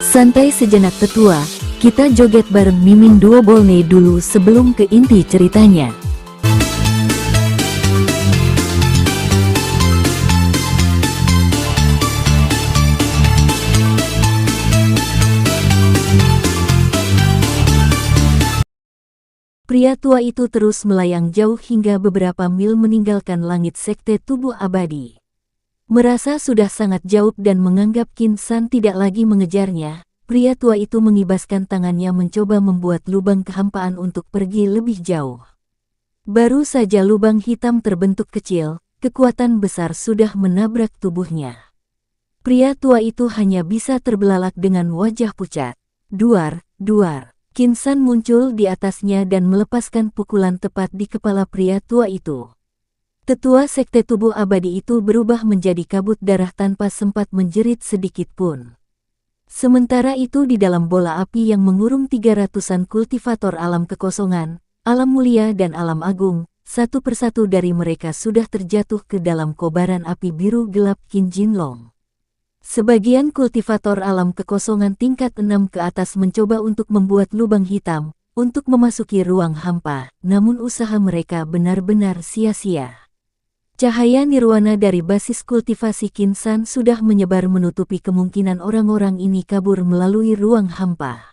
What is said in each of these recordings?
Santai sejenak tetua, kita joget bareng Mimin Duo Bolne dulu sebelum ke inti ceritanya. Pria tua itu terus melayang jauh hingga beberapa mil meninggalkan langit sekte tubuh abadi. Merasa sudah sangat jauh dan menganggap Qin San tidak lagi mengejarnya, pria tua itu mengibaskan tangannya mencoba membuat lubang kehampaan untuk pergi lebih jauh. Baru saja lubang hitam terbentuk kecil, kekuatan besar sudah menabrak tubuhnya. Pria tua itu hanya bisa terbelalak dengan wajah pucat. Duar, duar. Qin San muncul di atasnya dan melepaskan pukulan tepat di kepala pria tua itu. Tetua sekte tubuh abadi itu berubah menjadi kabut darah tanpa sempat menjerit sedikit pun. Sementara itu di dalam bola api yang mengurung 300-an kultivator alam kekosongan, alam mulia dan alam agung, satu persatu dari mereka sudah terjatuh ke dalam kobaran api biru gelap Qin Jinlong. Sebagian kultivator alam kekosongan tingkat 6 ke atas mencoba untuk membuat lubang hitam, untuk memasuki ruang hampa, namun usaha mereka benar-benar sia-sia. Cahaya nirwana dari basis kultivasi Qin San sudah menyebar menutupi kemungkinan orang-orang ini kabur melalui ruang hampa.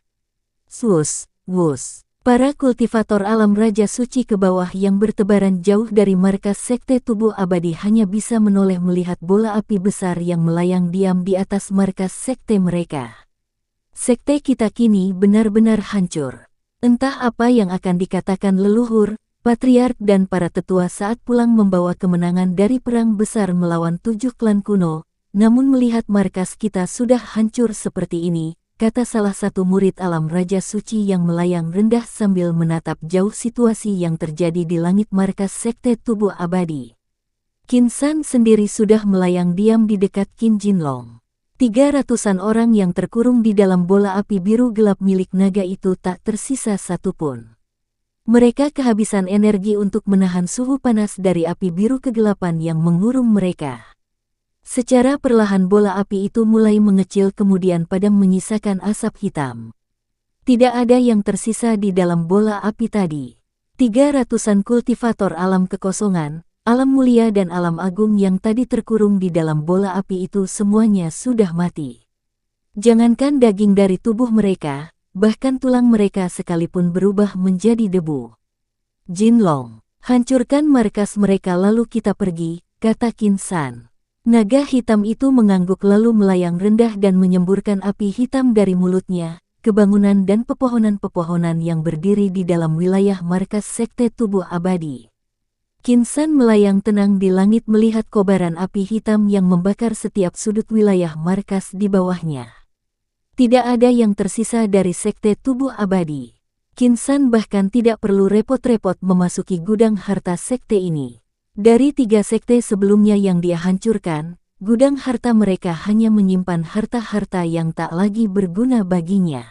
Swus, wus. Para kultivator alam Raja Suci ke bawah yang bertebaran jauh dari markas sekte tubuh abadi hanya bisa menoleh melihat bola api besar yang melayang diam di atas markas sekte mereka. Sekte kita kini benar-benar hancur. Entah apa yang akan dikatakan leluhur, patriark dan para tetua saat pulang membawa kemenangan dari perang besar melawan 7 klan kuno, namun melihat markas kita sudah hancur seperti ini, kata salah satu murid alam Raja Suci yang melayang rendah sambil menatap jauh situasi yang terjadi di langit markas sekte tubuh abadi. Qin San sendiri sudah melayang diam di dekat Qin Jinlong. 300-an orang yang terkurung di dalam bola api biru gelap milik naga itu tak tersisa satupun. Mereka kehabisan energi untuk menahan suhu panas dari api biru kegelapan yang mengurung mereka. Secara perlahan bola api itu mulai mengecil kemudian padam menyisakan asap hitam. Tidak ada yang tersisa di dalam bola api tadi. 300-an kultivator alam kekosongan, alam mulia dan alam agung yang tadi terkurung di dalam bola api itu semuanya sudah mati. Jangankan daging dari tubuh mereka, bahkan tulang mereka sekalipun berubah menjadi debu. Jinlong, hancurkan markas mereka lalu kita pergi, kata Qin San. Naga hitam itu mengangguk lalu melayang rendah dan menyemburkan api hitam dari mulutnya, ke bangunan dan pepohonan-pepohonan yang berdiri di dalam wilayah markas sekte tubuh abadi. Qin San melayang tenang di langit melihat kobaran api hitam yang membakar setiap sudut wilayah markas di bawahnya. Tidak ada yang tersisa dari sekte tubuh abadi. Qin San bahkan tidak perlu repot-repot memasuki gudang harta sekte ini. Dari 3 sekte sebelumnya yang dia hancurkan, gudang harta mereka hanya menyimpan harta-harta yang tak lagi berguna baginya.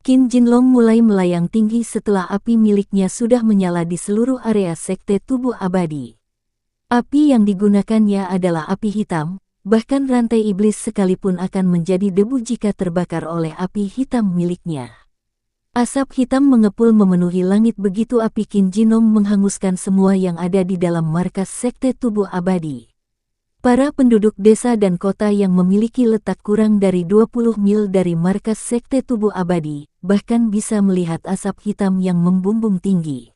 Qin Jinlong mulai melayang tinggi setelah api miliknya sudah menyala di seluruh area sekte tubuh abadi. Api yang digunakannya adalah api hitam, bahkan rantai iblis sekalipun akan menjadi debu jika terbakar oleh api hitam miliknya. Asap hitam mengepul memenuhi langit begitu api Qin Jinlong menghanguskan semua yang ada di dalam markas sekte tubuh abadi. Para penduduk desa dan kota yang memiliki letak kurang dari 20 mil dari markas sekte tubuh abadi, bahkan bisa melihat asap hitam yang membumbung tinggi.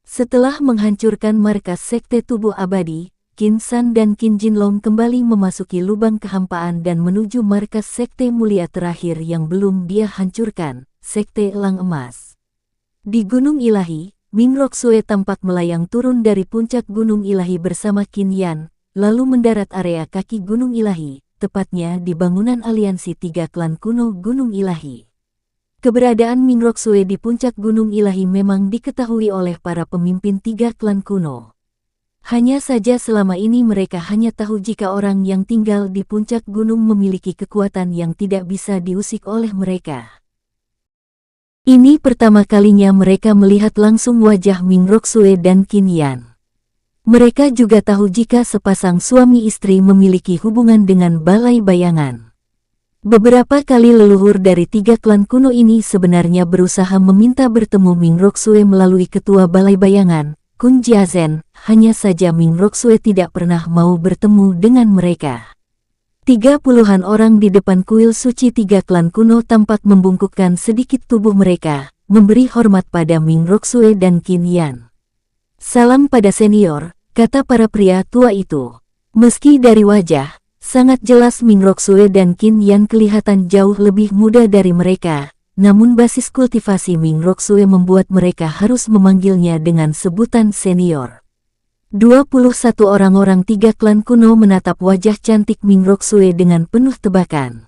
Setelah menghancurkan markas sekte tubuh abadi, Qin San dan Qin Jinlong kembali memasuki lubang kehampaan dan menuju markas sekte mulia terakhir yang belum dia hancurkan, sekte elang emas. Di Gunung Ilahi, Ming Roksue tampak melayang turun dari puncak Gunung Ilahi bersama Qin Yan, lalu mendarat area kaki Gunung Ilahi, tepatnya di bangunan aliansi 3 klan kuno Gunung Ilahi. Keberadaan Ming Roksue di puncak Gunung Ilahi memang diketahui oleh para pemimpin 3 klan kuno. Hanya saja selama ini mereka hanya tahu jika orang yang tinggal di puncak gunung memiliki kekuatan yang tidak bisa diusik oleh mereka. Ini pertama kalinya mereka melihat langsung wajah Ming Roksue dan Qin Yan. Mereka juga tahu jika sepasang suami istri memiliki hubungan dengan balai bayangan. Beberapa kali leluhur dari 3 klan kuno ini sebenarnya berusaha meminta bertemu Ming Roksue melalui ketua Balai Bayangan, Kun Jiazhen, hanya saja Ming Roksue tidak pernah mau bertemu dengan mereka. 30-an orang di depan kuil suci 3 klan kuno tampak membungkukkan sedikit tubuh mereka, memberi hormat pada Ming Roksue dan Qin Yan. Salam pada senior, kata para pria tua itu. Meski dari wajah, sangat jelas Ming Roksue dan Qin Yan kelihatan jauh lebih muda dari mereka, namun basis kultivasi Ming Roksue membuat mereka harus memanggilnya dengan sebutan senior. 21 orang-orang 3 klan kuno menatap wajah cantik Ming Roksue dengan penuh tebakan.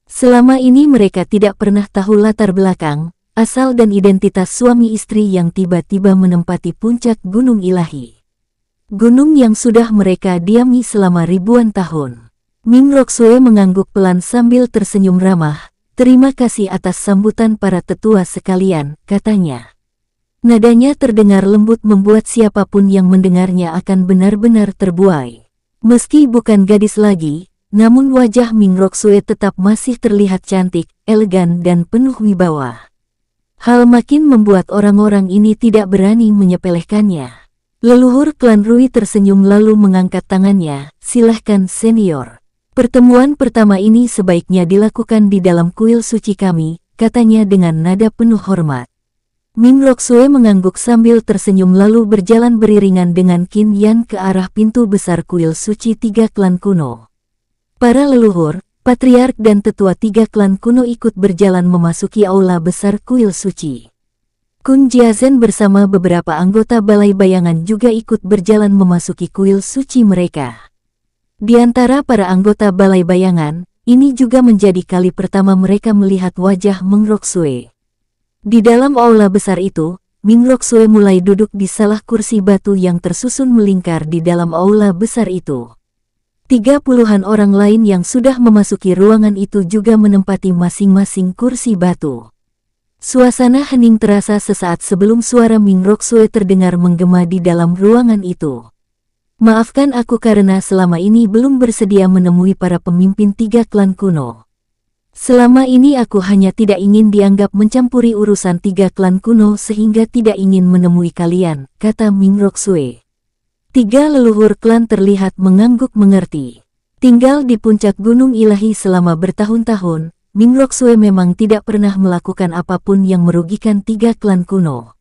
Selama ini mereka tidak pernah tahu latar belakang, asal dan identitas suami istri yang tiba-tiba menempati puncak Gunung Ilahi. Gunung yang sudah mereka diami selama ribuan tahun. Ming Roksue mengangguk pelan sambil tersenyum ramah. Terima kasih atas sambutan para tetua sekalian, katanya. Nadanya terdengar lembut membuat siapapun yang mendengarnya akan benar-benar terbuai. Meski bukan gadis lagi, namun wajah Ming Roksue tetap masih terlihat cantik, elegan dan penuh wibawa. Hal makin membuat orang-orang ini tidak berani menyepelekannya. Leluhur klan Rui tersenyum lalu mengangkat tangannya, silahkan senior. Pertemuan pertama ini sebaiknya dilakukan di dalam kuil suci kami, katanya dengan nada penuh hormat. Ming Roksue mengangguk sambil tersenyum lalu berjalan beriringan dengan Qin Yan ke arah pintu besar kuil suci 3 klan kuno. Para leluhur, patriark dan tetua 3 klan kuno ikut berjalan memasuki aula besar kuil suci. Kun Jiazhen bersama beberapa anggota Balai Bayangan juga ikut berjalan memasuki kuil suci mereka. Di antara para anggota Balai Bayangan, ini juga menjadi kali pertama mereka melihat wajah Ming Roksue. Di dalam aula besar itu, Ming Roksue mulai duduk di salah kursi batu yang tersusun melingkar di dalam aula besar itu. 30-an orang lain yang sudah memasuki ruangan itu juga menempati masing-masing kursi batu. Suasana hening terasa sesaat sebelum suara Ming Roksue terdengar menggema di dalam ruangan itu. Maafkan aku karena selama ini belum bersedia menemui para pemimpin 3 klan kuno. Selama ini aku hanya tidak ingin dianggap mencampuri urusan 3 klan kuno sehingga tidak ingin menemui kalian, kata Ming Roksue. 3 leluhur klan terlihat mengangguk mengerti. Tinggal di puncak Gunung Ilahi selama bertahun-tahun, Ming Roksue memang tidak pernah melakukan apapun yang merugikan 3 klan kuno.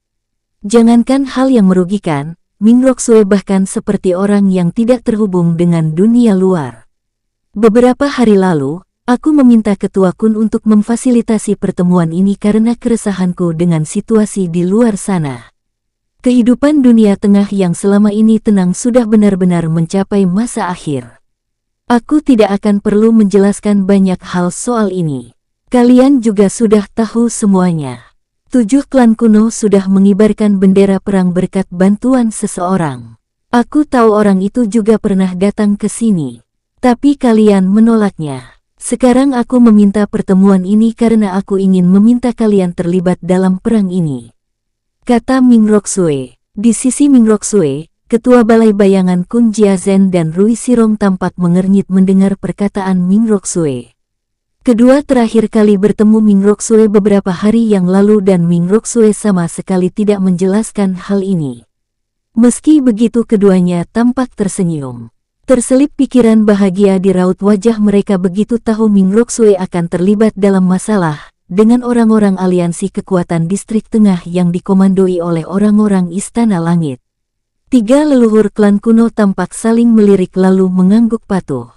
Jangankan hal yang merugikan, Ming Roksue bahkan seperti orang yang tidak terhubung dengan dunia luar. Beberapa hari lalu, aku meminta Ketua Kun untuk memfasilitasi pertemuan ini karena keresahanku dengan situasi di luar sana. Kehidupan dunia tengah yang selama ini tenang sudah benar-benar mencapai masa akhir. Aku tidak akan perlu menjelaskan banyak hal soal ini. Kalian juga sudah tahu semuanya. 7 klan kuno sudah mengibarkan bendera perang berkat bantuan seseorang. Aku tahu orang itu juga pernah datang ke sini. Tapi kalian menolaknya. Sekarang aku meminta pertemuan ini karena aku ingin meminta kalian terlibat dalam perang ini, kata Ming Roksue. Di sisi Ming Roksue, Ketua Balai Bayangan Kun Jiazhen dan Rui Sirong tampak mengernyit mendengar perkataan Ming Roksue. Kedua terakhir kali bertemu Ming Roksue beberapa hari yang lalu dan Ming Roksue sama sekali tidak menjelaskan hal ini. Meski begitu keduanya tampak tersenyum. Terselip pikiran bahagia di raut wajah mereka begitu tahu Ming Roksue akan terlibat dalam masalah dengan orang-orang aliansi kekuatan distrik tengah yang dikomandoi oleh orang-orang Istana Langit. 3 leluhur klan kuno tampak saling melirik lalu mengangguk patuh.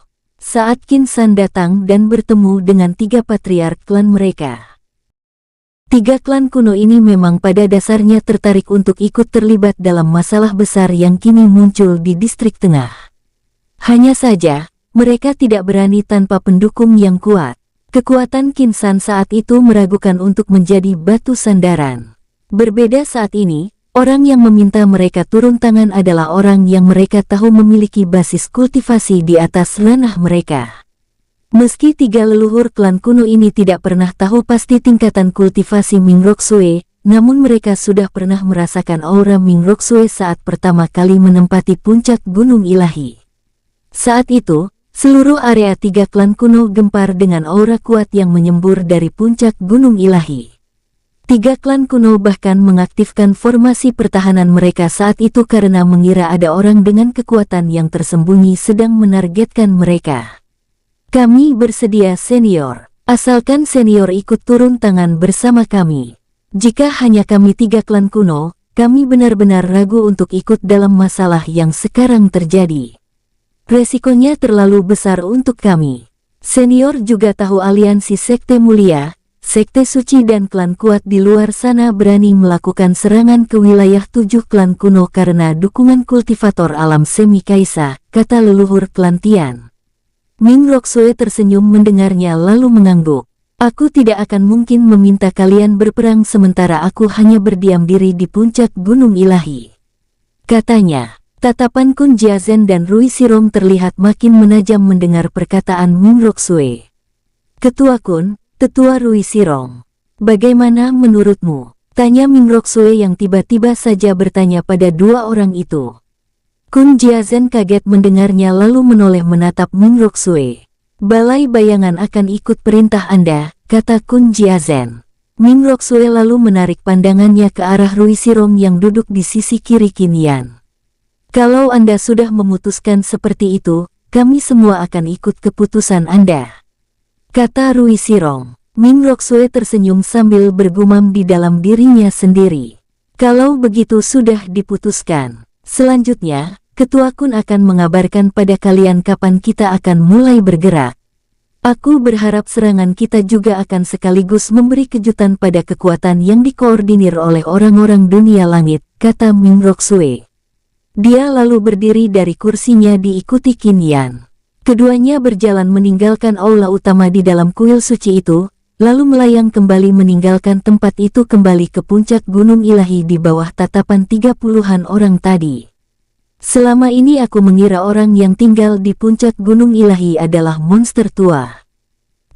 Saat Qin San datang dan bertemu dengan 3 patriark klan mereka. 3 klan kuno ini memang pada dasarnya tertarik untuk ikut terlibat dalam masalah besar yang kini muncul di distrik tengah. Hanya saja, mereka tidak berani tanpa pendukung yang kuat. Kekuatan Qin San saat itu meragukan untuk menjadi batu sandaran. Berbeda saat ini, orang yang meminta mereka turun tangan adalah orang yang mereka tahu memiliki basis kultivasi di atas ranah mereka. Meski 3 leluhur klan kuno ini tidak pernah tahu pasti tingkatan kultivasi Ming Roksue, namun mereka sudah pernah merasakan aura Ming Roksue saat pertama kali menempati puncak Gunung Ilahi. Saat itu, Seluruh area 3 klan kuno gempar dengan aura kuat yang menyembur dari puncak Gunung Ilahi. 3 klan kuno bahkan mengaktifkan formasi pertahanan mereka saat itu karena mengira ada orang dengan kekuatan yang tersembunyi sedang menargetkan mereka. Kami bersedia senior, asalkan senior ikut turun tangan bersama kami. Jika hanya kami 3 klan kuno, kami benar-benar ragu untuk ikut dalam masalah yang sekarang terjadi. Resikonya terlalu besar untuk kami. Senior juga tahu aliansi Sekte Mulia, Sekte Suci dan klan kuat di luar sana berani melakukan serangan ke wilayah 7 klan kuno karena dukungan kultivator alam semi kaisa, kata leluhur klan Tian. Ming Roksue tersenyum mendengarnya lalu mengangguk. Aku tidak akan mungkin meminta kalian berperang sementara aku hanya berdiam diri di puncak Gunung Ilahi, katanya. Tatapan Kun Jiazen dan Rui Sirong terlihat makin menajam mendengar perkataan Ming Roksue. Ketua Kun, Tetua Rui Sirong, bagaimana menurutmu? Tanya Ming Roksue yang tiba-tiba saja bertanya pada 2 orang itu. Kun Jiazen kaget mendengarnya lalu menoleh menatap Ming Roksue. Balai bayangan akan ikut perintah Anda, kata Kun Jiazen. Ming Roksue lalu menarik pandangannya ke arah Rui Sirong yang duduk di sisi kiri Qin Yan. Kalau Anda sudah memutuskan seperti itu, kami semua akan ikut keputusan Anda, kata Rui Sirong. Ming Roksue tersenyum sambil bergumam di dalam dirinya sendiri. Kalau begitu sudah diputuskan. Selanjutnya, Ketua Kun akan mengabarkan pada kalian kapan kita akan mulai bergerak. Aku berharap serangan kita juga akan sekaligus memberi kejutan pada kekuatan yang dikoordinir oleh orang-orang dunia langit, kata Ming Roksue. Dia lalu berdiri dari kursinya diikuti Qin Yan. Keduanya berjalan meninggalkan aula utama di dalam kuil suci itu, lalu melayang kembali meninggalkan tempat itu kembali ke puncak Gunung Ilahi di bawah tatapan 30-an orang tadi. Selama ini aku mengira orang yang tinggal di puncak Gunung Ilahi adalah monster tua.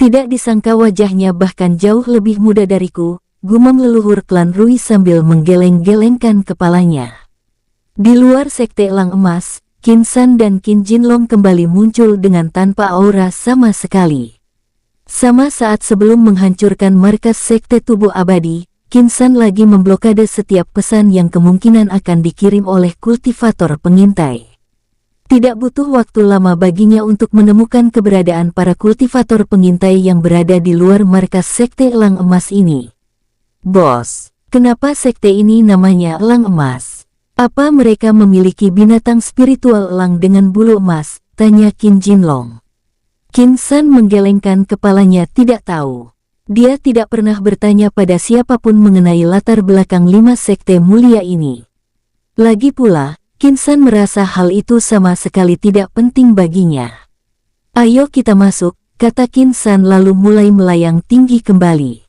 Tidak disangka wajahnya bahkan jauh lebih muda dariku, gumam leluhur klan Rui sambil menggeleng-gelengkan kepalanya. Di luar Sekte Elang Emas, Qin San dan Qin Jinlong kembali muncul dengan tanpa aura sama sekali. Sama saat sebelum menghancurkan markas Sekte Tubuh Abadi, Qin San lagi memblokade setiap pesan yang kemungkinan akan dikirim oleh kultivator pengintai. Tidak butuh waktu lama baginya untuk menemukan keberadaan para kultivator pengintai yang berada di luar markas Sekte Elang Emas ini. Bos, kenapa sekte ini namanya Elang Emas? Apa mereka memiliki binatang spiritual elang dengan bulu emas? Tanya Qin Jinlong. Qin San menggelengkan kepalanya tidak tahu. Dia tidak pernah bertanya pada siapapun mengenai latar belakang 5 sekte mulia ini. Lagi pula, Qin San merasa hal itu sama sekali tidak penting baginya. Ayo kita masuk, kata Qin San lalu mulai melayang tinggi kembali.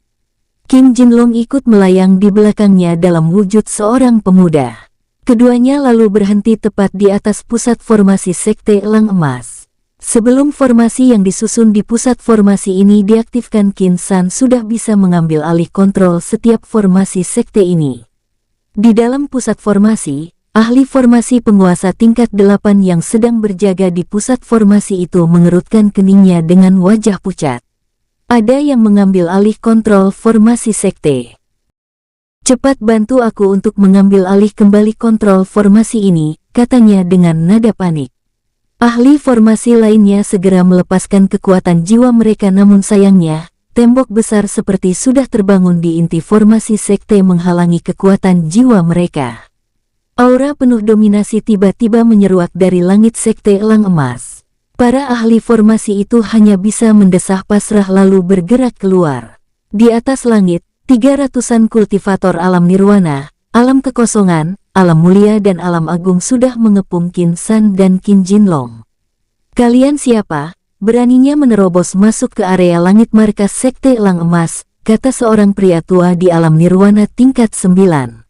Qin Jinlong ikut melayang di belakangnya dalam wujud seorang pemuda. Keduanya lalu berhenti tepat di atas pusat formasi Sekte Elang Emas. Sebelum formasi yang disusun di pusat formasi ini diaktifkan, Qin San sudah bisa mengambil alih kontrol setiap formasi sekte ini. Di dalam pusat formasi, ahli formasi penguasa tingkat 8 yang sedang berjaga di pusat formasi itu mengerutkan keningnya dengan wajah pucat. Ada yang mengambil alih kontrol formasi sekte. Cepat bantu aku untuk mengambil alih kembali kontrol formasi ini, katanya dengan nada panik. Ahli formasi lainnya segera melepaskan kekuatan jiwa mereka, namun sayangnya, tembok besar seperti sudah terbangun di inti formasi sekte menghalangi kekuatan jiwa mereka. Aura penuh dominasi tiba-tiba menyeruak dari langit Sekte Elang Emas. Para ahli formasi itu hanya bisa mendesah pasrah lalu bergerak keluar. Di atas langit, 300-an kultivator alam nirwana, alam kekosongan, alam mulia dan alam agung sudah mengepung Qin San dan Qin Jinlong. Kalian siapa? Beraninya menerobos masuk ke area langit markas Sekte Elang Emas, kata seorang pria tua di alam nirwana tingkat 9.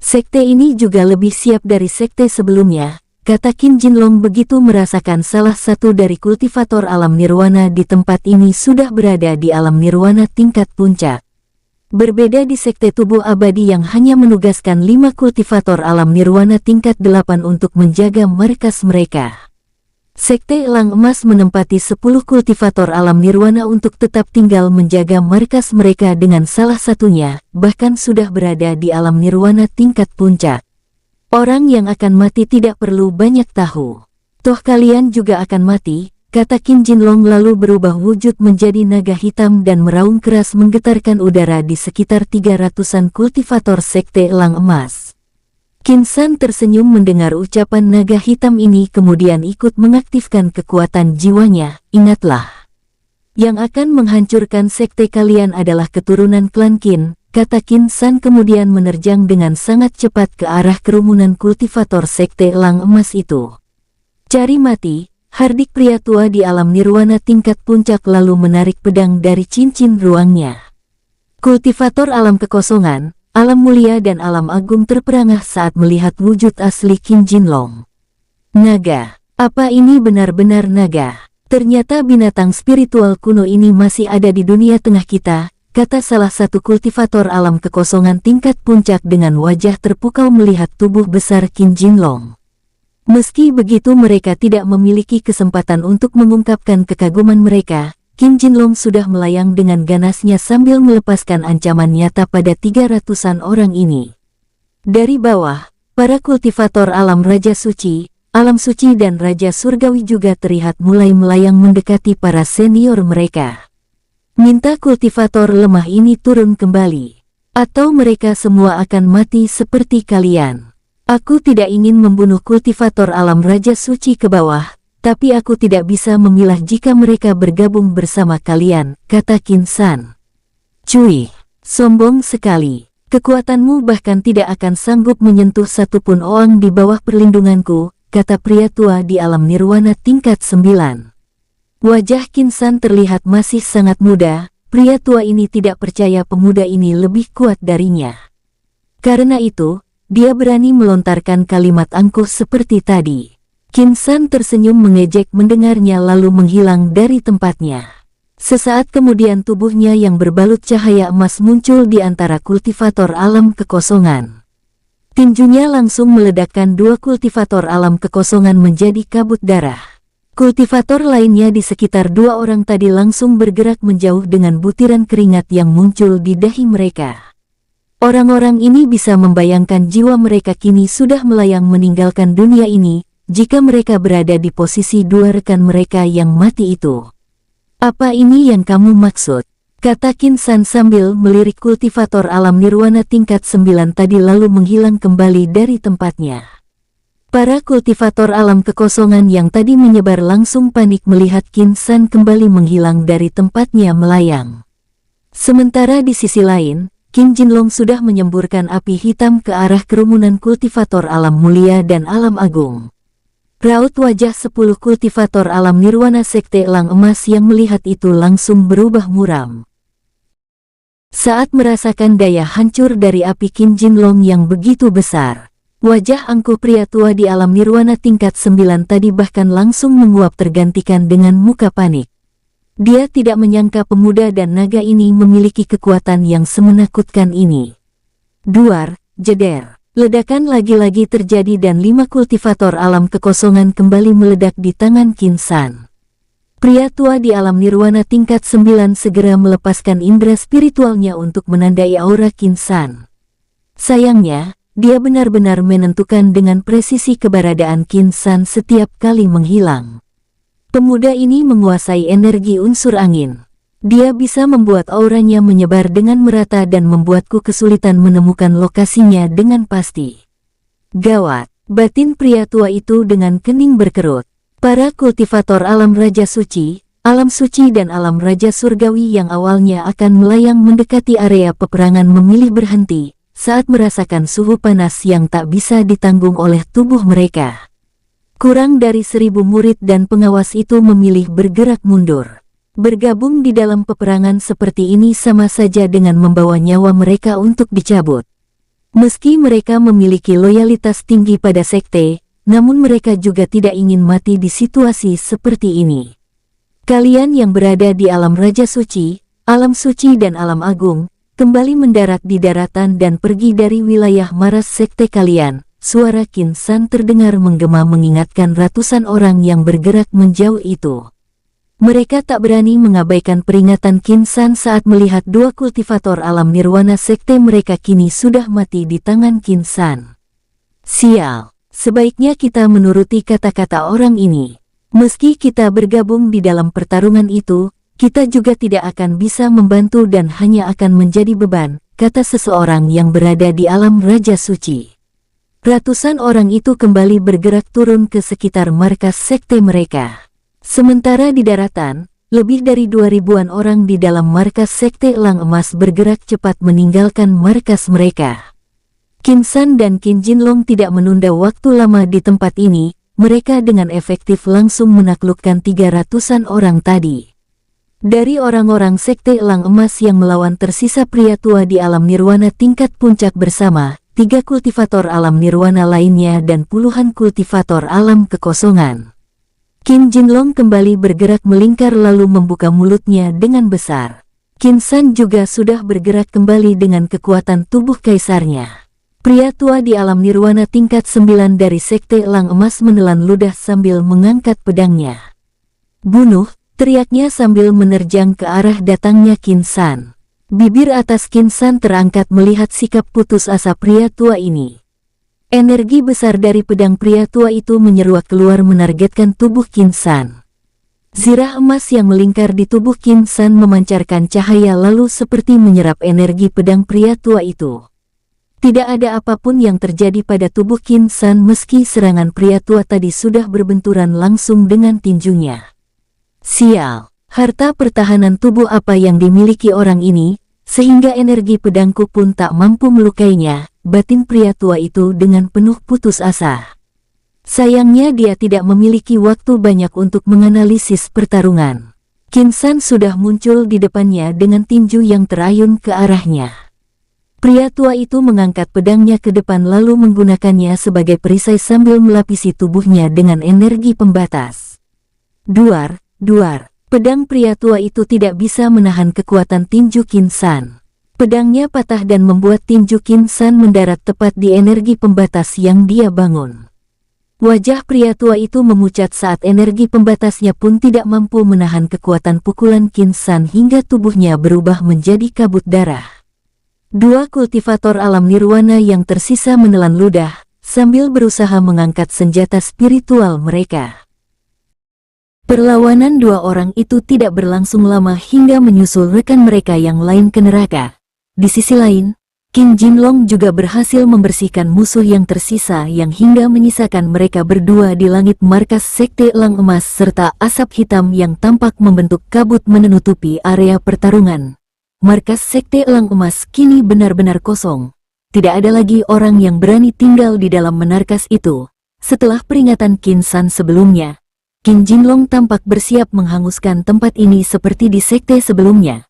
Sekte ini juga lebih siap dari sekte sebelumnya, kata Qin Jinlong begitu merasakan salah satu dari kultivator alam nirwana di tempat ini sudah berada di alam nirwana tingkat puncak. Berbeda di Sekte Tubuh Abadi yang hanya menugaskan 5 kultivator alam nirwana tingkat 8 untuk menjaga markas mereka. Sekte Elang Emas menempati 10 kultivator alam nirwana untuk tetap tinggal menjaga markas mereka dengan salah satunya, bahkan sudah berada di alam nirwana tingkat puncak. Orang yang akan mati tidak perlu banyak tahu. Toh kalian juga akan mati, kata Qin Jinlong lalu berubah wujud menjadi naga hitam dan meraung keras menggetarkan udara di sekitar 300-an kultivator Sekte Elang Emas. Qin San tersenyum mendengar ucapan naga hitam ini kemudian ikut mengaktifkan kekuatan jiwanya. Ingatlah, yang akan menghancurkan sekte kalian adalah keturunan klan Qin, kata Qin San kemudian menerjang dengan sangat cepat ke arah kerumunan kultivator Sekte Elang Emas itu. Cari mati, hardik pria tua di alam nirwana tingkat puncak lalu menarik pedang dari cincin ruangnya. Kultivator alam kekosongan, alam mulia dan alam agung terperangah saat melihat wujud asli Qin Jinlong. Naga, apa ini benar-benar naga? Ternyata binatang spiritual kuno ini masih ada di dunia tengah kita, kata salah satu kultivator alam kekosongan tingkat puncak dengan wajah terpukau melihat tubuh besar Qin Jinlong. Meski begitu mereka tidak memiliki kesempatan untuk mengungkapkan kekaguman mereka. Qin Jinlong sudah melayang dengan ganasnya sambil melepaskan ancaman nyata pada 300-an orang ini. Dari bawah, para kultivator alam Raja Suci, alam suci dan Raja Surgawi juga terlihat mulai melayang mendekati para senior mereka. Minta kultivator lemah ini turun kembali, atau mereka semua akan mati seperti kalian. Aku tidak ingin membunuh kultivator alam Raja Suci ke bawah, tapi aku tidak bisa memilah jika mereka bergabung bersama kalian, kata Qin San. Cui, sombong sekali. Kekuatanmu bahkan tidak akan sanggup menyentuh satupun orang di bawah perlindunganku, kata pria tua di alam nirwana tingkat 9. Wajah Qin San terlihat masih sangat muda, pria tua ini tidak percaya pemuda ini lebih kuat darinya. Karena itu, dia berani melontarkan kalimat angkuh seperti tadi. Qin San tersenyum mengejek mendengarnya lalu menghilang dari tempatnya. Sesaat kemudian tubuhnya yang berbalut cahaya emas muncul di antara kultivator alam kekosongan. Tinjunya langsung meledakkan 2 kultivator alam kekosongan menjadi kabut darah. Kultivator lainnya di sekitar 2 orang tadi langsung bergerak menjauh dengan butiran keringat yang muncul di dahi mereka. Orang-orang ini bisa membayangkan jiwa mereka kini sudah melayang meninggalkan dunia ini, jika mereka berada di posisi 2 rekan mereka yang mati itu. Apa ini yang kamu maksud? Kata Qin San sambil melirik kultivator alam nirwana tingkat 9 tadi lalu menghilang kembali dari tempatnya. Para kultivator alam kekosongan yang tadi menyebar langsung panik melihat Qin San kembali menghilang dari tempatnya melayang. Sementara di sisi lain, Qin Jinlong sudah menyemburkan api hitam ke arah kerumunan kultivator alam mulia dan alam agung. Raut wajah 10 kultivator alam nirwana Sekte Elang Emas yang melihat itu langsung berubah muram. Saat merasakan daya hancur dari api Qin Jinlong yang begitu besar, wajah angkuh pria tua di alam nirwana tingkat 9 tadi bahkan langsung menguap tergantikan dengan muka panik. Dia tidak menyangka pemuda dan naga ini memiliki kekuatan yang semenakutkan ini. Duar, jeder. Ledakan lagi-lagi terjadi dan 5 kultivator alam kekosongan kembali meledak di tangan Qin San. Pria tua di alam nirwana tingkat 9 segera melepaskan indera spiritualnya untuk menandai aura Qin San. Sayangnya, dia benar-benar menentukan dengan presisi keberadaan Qin San setiap kali menghilang. Pemuda ini menguasai energi unsur angin. Dia bisa membuat auranya menyebar dengan merata dan membuatku kesulitan menemukan lokasinya dengan pasti. Gawat, batin pria tua itu dengan kening berkerut. Para kultivator alam Raja Suci, alam suci dan alam Raja Surgawi yang awalnya akan melayang mendekati area peperangan memilih berhenti saat merasakan suhu panas yang tak bisa ditanggung oleh tubuh mereka. Kurang dari 1000 murid dan pengawas itu memilih bergerak mundur. Bergabung di dalam peperangan seperti ini sama saja dengan membawa nyawa mereka untuk dicabut. Meski mereka memiliki loyalitas tinggi pada sekte, namun mereka juga tidak ingin mati di situasi seperti ini. Kalian yang berada di alam Raja Suci, alam suci dan alam agung, kembali mendarat di daratan dan pergi dari wilayah maras sekte kalian, suara Qin San terdengar menggema mengingatkan ratusan orang yang bergerak menjauh itu. Mereka tak berani mengabaikan peringatan Qin San saat melihat dua kultivator alam nirwana sekte mereka kini sudah mati di tangan Qin San. Sial, sebaiknya kita menuruti kata-kata orang ini. Meski kita bergabung di dalam pertarungan itu, kita juga tidak akan bisa membantu dan hanya akan menjadi beban, kata seseorang yang berada di alam Raja Suci. Ratusan orang itu kembali bergerak turun ke sekitar markas sekte mereka. Sementara di daratan, lebih dari 2.000-an orang di dalam markas sekte Elang Emas bergerak cepat meninggalkan markas mereka. Qin San dan Qin Jinlong tidak menunda waktu lama di tempat ini, mereka dengan efektif langsung menaklukkan 300-an orang tadi. Dari orang-orang sekte Elang Emas yang melawan tersisa pria tua di alam nirwana tingkat puncak bersama, 3 kultivator alam nirwana lainnya dan puluhan kultivator alam kekosongan. Qin Jinlong kembali bergerak melingkar lalu membuka mulutnya dengan besar. Qin San juga sudah bergerak kembali dengan kekuatan tubuh kaisarnya. Pria tua di alam nirwana tingkat 9 dari sekte Elang Emas menelan ludah sambil mengangkat pedangnya. "Bunuh!" teriaknya sambil menerjang ke arah datangnya Qin San. Bibir atas Qin San terangkat melihat sikap putus asa pria tua ini. Energi besar dari pedang pria tua itu menyeruak keluar menargetkan tubuh Qin San. Zirah emas yang melingkar di tubuh Qin San memancarkan cahaya lalu seperti menyerap energi pedang pria tua itu. Tidak ada apapun yang terjadi pada tubuh Qin San meski serangan pria tua tadi sudah berbenturan langsung dengan tinjunya. Sial, harta pertahanan tubuh apa yang dimiliki orang ini, sehingga energi pedangku pun tak mampu melukainya, batin pria tua itu dengan penuh putus asa. Sayangnya dia tidak memiliki waktu banyak untuk menganalisis pertarungan. Qin San sudah muncul di depannya dengan tinju yang terayun ke arahnya. Pria tua itu mengangkat pedangnya ke depan lalu menggunakannya sebagai perisai sambil melapisi tubuhnya dengan energi pembatas. Duar, duar. Pedang pria tua itu tidak bisa menahan kekuatan tinju Qin San. Pedangnya patah dan membuat tinju Qin San mendarat tepat di energi pembatas yang dia bangun. Wajah pria tua itu memucat saat energi pembatasnya pun tidak mampu menahan kekuatan pukulan Qin San hingga tubuhnya berubah menjadi kabut darah. Dua kultivator alam nirwana yang tersisa menelan ludah, sambil berusaha mengangkat senjata spiritual mereka. Perlawanan dua orang itu tidak berlangsung lama hingga menyusul rekan mereka yang lain ke neraka. Di sisi lain, Qin Jinlong juga berhasil membersihkan musuh yang tersisa yang hingga menyisakan mereka berdua di langit markas sekte Elang Emas serta asap hitam yang tampak membentuk kabut menutupi area pertarungan. Markas sekte Elang Emas kini benar-benar kosong. Tidak ada lagi orang yang berani tinggal di dalam markas itu. Setelah peringatan Qin San sebelumnya, Qin Jinlong tampak bersiap menghanguskan tempat ini seperti di sekte sebelumnya.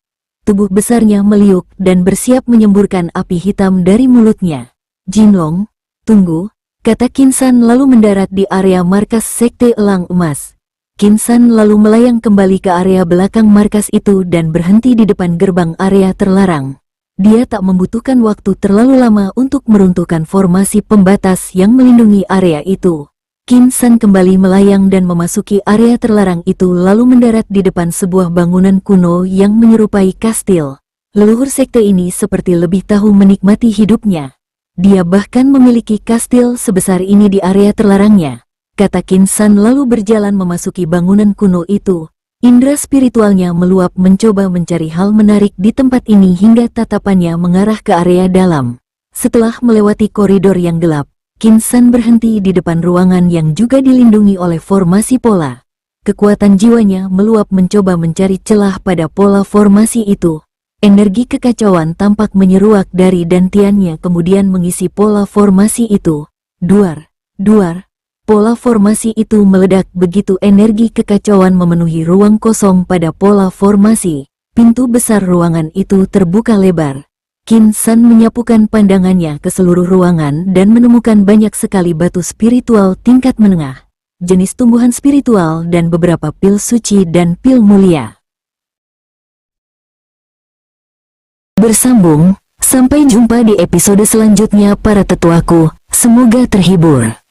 Tubuh besarnya meliuk dan bersiap menyemburkan api hitam dari mulutnya. "Jinlong, tunggu," kata Qin San lalu mendarat di area markas sekte Elang Emas. Qin San lalu melayang kembali ke area belakang markas itu dan berhenti di depan gerbang area terlarang. Dia tak membutuhkan waktu terlalu lama untuk meruntuhkan formasi pembatas yang melindungi area itu. Qin San kembali melayang dan memasuki area terlarang itu lalu mendarat di depan sebuah bangunan kuno yang menyerupai kastil. Leluhur sekte ini seperti lebih tahu menikmati hidupnya. Dia bahkan memiliki kastil sebesar ini di area terlarangnya, kata Qin San lalu berjalan memasuki bangunan kuno itu. Indra spiritualnya meluap mencoba mencari hal menarik di tempat ini hingga tatapannya mengarah ke area dalam. Setelah melewati koridor yang gelap, Qin San berhenti di depan ruangan yang juga dilindungi oleh formasi pola. Kekuatan jiwanya meluap mencoba mencari celah pada pola formasi itu. Energi kekacauan tampak menyeruak dari dantiannya kemudian mengisi pola formasi itu. Duar, duar. Pola formasi itu meledak begitu energi kekacauan memenuhi ruang kosong pada pola formasi. Pintu besar ruangan itu terbuka lebar. Qin San menyapukan pandangannya ke seluruh ruangan dan menemukan banyak sekali batu spiritual tingkat menengah, jenis tumbuhan spiritual dan beberapa pil suci dan pil mulia. Bersambung, sampai jumpa di episode selanjutnya para tetuaku. Semoga terhibur.